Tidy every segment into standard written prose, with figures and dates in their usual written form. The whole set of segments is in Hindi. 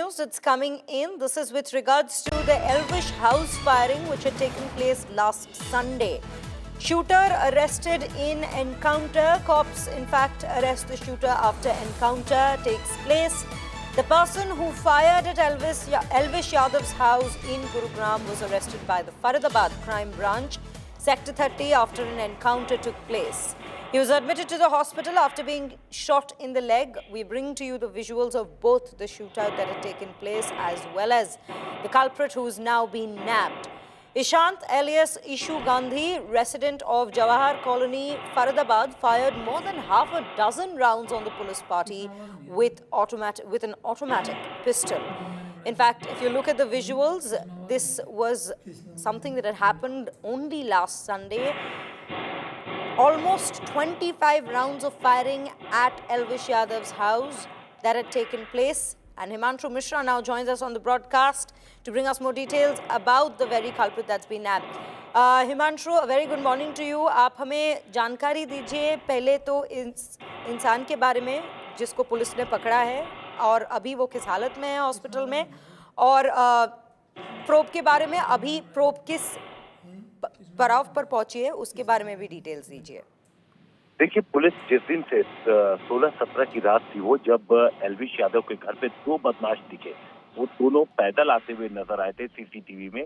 news that's coming in. This is with regards to the Elvish house firing which had taken place last Sunday. Shooter arrested in encounter. Cops, in fact, arrest the shooter after encounter takes place. The person who fired at Elvish Yadav's house in Gurugram was arrested by the Faridabad Crime Branch, Sector 30, after an encounter took place. He was admitted to the hospital after being shot in the leg. We bring to you the visuals of both the shootout that had taken place as well as the culprit who is now being nabbed. Ishant alias Ishu Gandhi, resident of Jawahar Colony, Faridabad, fired more than half a dozen rounds on the police party with an automatic pistol. In fact, if you look at the visuals, this was something that had happened only last Sunday. Almost 25 rounds of firing at Elvish Yadav's house that had taken place. And Himanshu Mishra now joins us on the broadcast to bring us more details about the very culprit that's been nabbed. Himanshu, a very good morning to you. आप हमें जानकारी दीजिए पहले तो इंसान के बारे में जिसको पुलिस ने पकड़ा है और अभी वो किस हालत में है हॉस्पिटल में, और प्रोब के बारे में अभी प्रोब किस पड़ाव पर पहुंची है उसके बारे में भी डिटेल्स दीजिए। देखिए, पुलिस जिस दिन से 16-17 की रात थी वो जब एल्विश यादव के घर पे दो बदमाश दिखे, वो दोनों पैदल आते हुए नजर आए थे सीसीटीवी में,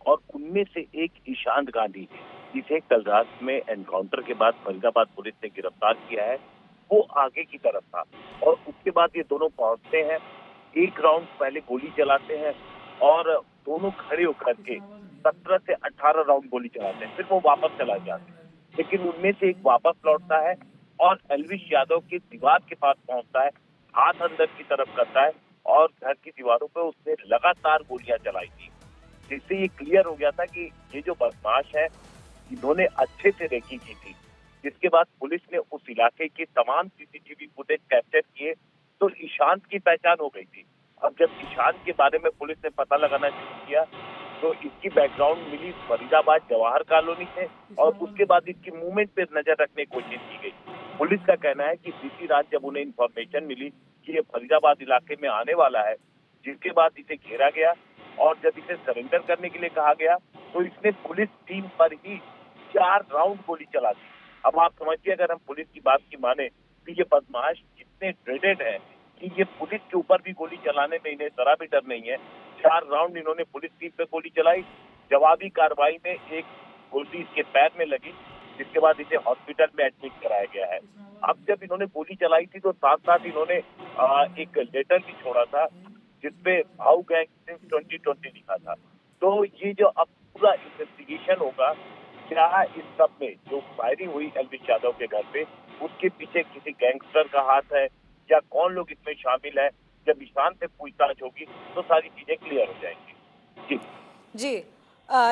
और उनमें से एक ईशांत गांधी जिसे कल रात में एनकाउंटर के बाद फरीदाबाद पुलिस ने गिरफ्तार किया है, वो आगे की तरफ था। और उसके बाद ये दोनों पहुंचते हैं, एक राउंड पहले गोली चलाते हैं और दोनों खड़े होकर के 17 से 18 राउंड गोली चलाते हैं, फिर वो वापस चला जाते हैं। लेकिन उनमें से एक वापस लौटता है और एल्विश यादव की दीवार के पास पहुंचता है, हाथ अंदर की तरफ करता है और घर की दीवारों पे उसने लगातार गोलियां चलाई थी, जिससे ये क्लियर हो गया था कि ये जो बदमाश है इन्होंने अच्छे से रेकी की थी। जिसके बाद पुलिस ने उस इलाके के तमाम सीसीटीवी फुटेज कैप्चर किए तो ईशांत की पहचान हो गई थी। अब जब ईशांत के बारे में पुलिस ने पता लगाना शुरू किया तो इसकी बैकग्राउंड मिली फरीदाबाद जवाहर कॉलोनी से, और उसके बाद इसकी मूवमेंट पे नजर रखने की कोशिश की गई। पुलिस का कहना है कि बीती रात जब उन्हें इंफॉर्मेशन मिली कि ये फरीदाबाद इलाके में आने वाला है, जिसके बाद इसे घेरा गया और जब इसे सरेंडर करने के लिए कहा गया तो इसने पुलिस टीम पर ही 4 राउंड गोली चला दी। अब आप समझिए, अगर हम पुलिस की बात की माने तो ये बदमाश इतने ड्रेडेड है कि ये पुलिस के ऊपर भी गोली चलाने में इन्हें जरा भी डर नहीं है। 4 राउंड इन्होंने पुलिस टीम पे गोली चलाई। जवाबी कार्रवाई में एक गोली इसके पैर में लगी, जिसके बाद इसे हॉस्पिटल में एडमिट कराया गया है। अब जब इन्होंने गोली चलाई थी तो साथ साथ इन्होंने एक लेटर भी छोड़ा था जिसपे हाउ गैंग सिंस 2020 लिखा था। तो ये जो अब पूरा इन्वेस्टिगेशन होगा, क्या इस सब में जो फायरिंग हुई एल्विश यादव के घर पे उसके पीछे किसी गैंगस्टर का हाथ है या कौन लोग इसमें शामिल है, जब ईशान से पूछताछ होगी तो सारी चीजें क्लियर हो जाएंगी। जी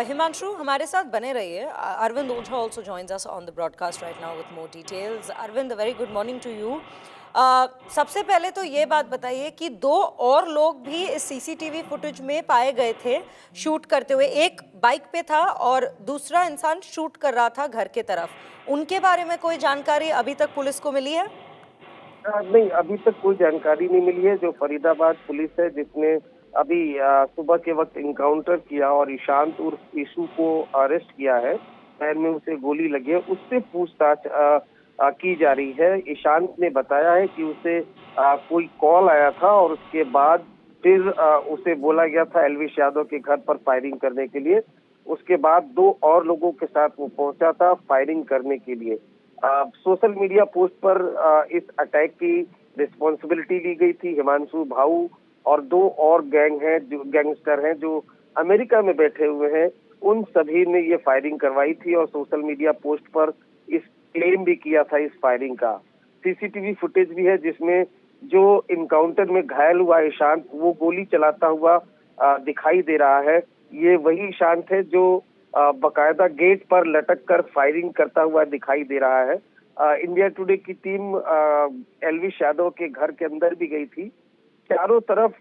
हिमांशु, हमारे साथ बने रहिए। अरविंद ओझा also joins us on the broadcast right now with more details. Arvind, a very good morning to you. सबसे पहले तो ये बात बताइए कि 2 और लोग भी इस सीसीटीवी फुटेज में पाए गए थे शूट करते हुए। एक बाइक पे था और दूसरा इंसान शूट कर रहा था घर के तरफ। उनके बारे में कोई जानकारी अभी तक पुलिस को मिली है? नहीं, अभी तक कोई जानकारी नहीं मिली है। जो फरीदाबाद पुलिस है जिसने अभी सुबह के वक्त इनकाउंटर किया और ईशांत उर्फ ईशु को अरेस्ट किया है, पैर में उसे गोली लगी है, उससे पूछताछ की जा रही है। ईशांत ने बताया है कि उसे कोई कॉल आया था और उसके बाद फिर उसे बोला गया था एल्विश यादव के घर पर फायरिंग करने के लिए। उसके बाद 2 और लोगों के साथ वो पहुंचा था फायरिंग करने के लिए। सोशल मीडिया पोस्ट पर इस अटैक की रिस्पॉन्सिबिलिटी ली गई थी। हिमांशु भाऊ और 2 और गैंगस्टर हैं जो अमेरिका में बैठे हुए हैं, उन सभी ने ये फायरिंग करवाई थी और सोशल मीडिया पोस्ट पर इस क्लेम भी किया था इस फायरिंग का। सीसीटीवी फुटेज भी है जिसमें जो इनकाउंटर में घायल हुआ ईशांत वो गोली चलाता हुआ दिखाई दे रहा है। ये वही ईशांत है जो बकायदा गेट पर लटक कर फायरिंग करता हुआ दिखाई दे रहा है। इंडिया टुडे की टीम एल्विश यादव के घर के अंदर भी गई थी। चारों तरफ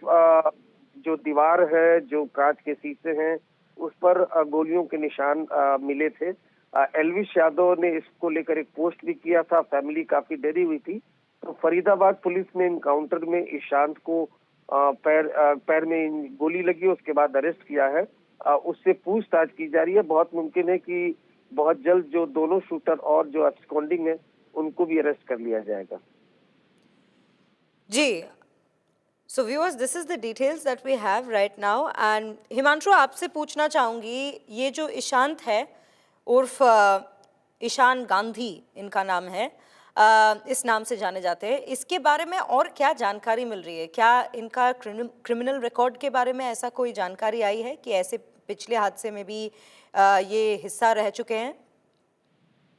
जो दीवार है, जो कांच के शीशे हैं, उस पर गोलियों के निशान मिले थे। एल्विश यादव ने इसको लेकर एक पोस्ट भी किया था। फैमिली काफी डरी हुई थी। तो फरीदाबाद पुलिस ने इनकाउंटर में ईशांत को पैर में गोली लगी, उसके बाद अरेस्ट किया है। उससे पूछताछ की जा रही है। बहुत मुमकिन है कि बहुत जल्द जो दोनों शूटर और जो एब्सकॉन्डिंग है उनको भी अरेस्ट कर लिया जाएगा। जी, so viewers, this is the details that we have right now. And Himanshu, आपसे पूछना चाहूंगी, ये जो ईशांत है उर्फ ईशान गांधी इनका नाम है, इस नाम से जाने जाते हैं, इसके बारे में और क्या जानकारी मिल रही है? क्या इनका क्रिमिनल रिकॉर्ड के बारे में ऐसा कोई जानकारी आई है कि ऐसे पिछले हादसे में भी ये हिस्सा रह चुके हैं?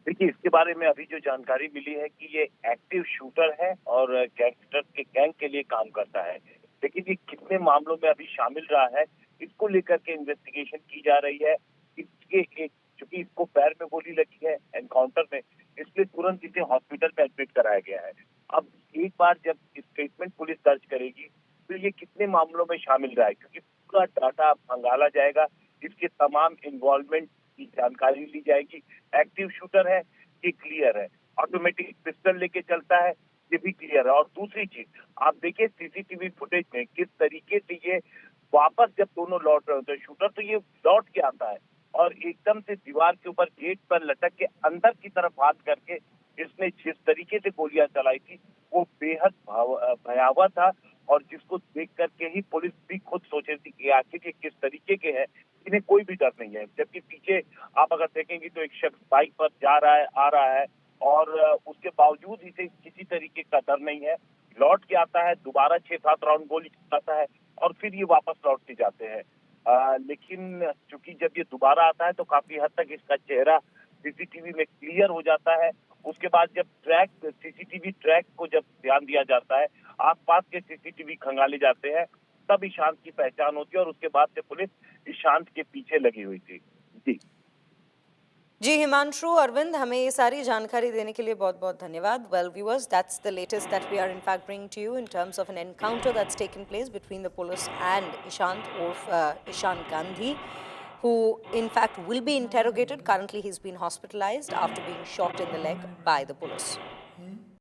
देखिए, इसके बारे में अभी जो जानकारी मिली है कि ये एक्टिव शूटर है और गैंगस्टर के गैंग के लिए काम करता है। लेकिन ये कितने मामलों में अभी शामिल रहा है, इसको लेकर के इन्वेस्टिगेशन की जा रही है। इसके एक चूंकि इसको पैर में गोली लगी है एनकाउंटर में, इसलिए तुरंत इसे हॉस्पिटल में एडमिट कराया गया है। अब एक बार जब स्टेटमेंट पुलिस दर्ज करेगी तो ये कितने मामलों में शामिल रहा है, क्योंकि पूरा डाटा खंगाला जाएगा, इसके तमाम इन्वॉल्वमेंट की जानकारी ली जाएगी। एक्टिव शूटर है, ये क्लियर है। ऑटोमेटिक पिस्टल लेके चलता है, ये भी क्लियर है। और दूसरी चीज, आप देखिए सीसीटीवी फुटेज में किस तरीके से ये वापस जब दोनों लौट रहे होते हैं, शूटर तो ये लौट के आता है और एकदम से दीवार के ऊपर गेट पर लटक के अंदर की तरफ हाथ करके इसने जिस तरीके से गोलियां चलाई थी वो बेहद भयावह था। और जिसको देख करके ही पुलिस भी खुद सोच रही थी कि आखिर ये किस तरीके के हैं, इन्हें कोई भी डर नहीं है। जबकि पीछे आप अगर देखेंगे तो एक शख्स बाइक पर जा रहा है, आ रहा है, और उसके बावजूद इसे किसी तरीके का डर नहीं है। लौट के आता है, दोबारा 6-7 राउंड गोली चलाता है और फिर ये वापस लौट के जाते हैं। लेकिन चूंकि जब ये दोबारा आता है तो काफी हद तक इसका चेहरा सीसीटीवी में क्लियर हो जाता है। उसके बाद जब सीसीटीवी ट्रैक को जब ध्यान दिया जाता है, आसपास के सीसीटीवी खंगाले जाते हैं, तब ईशांत की पहचान होती है और उसके बाद से पुलिस ईशांत के पीछे लगी हुई थी। जी जी हिमांशु, अरविंद, हमें ये सारी जानकारी देने के लिए बहुत बहुत धन्यवाद। Well viewers, that's the latest that we are in fact bringing to you in terms of an encounter that's taken place between the police and Ishant उर्फ Ishan Gandhi, who in fact will be interrogated. Currently he's been hospitalized after being shot in the leg by the police.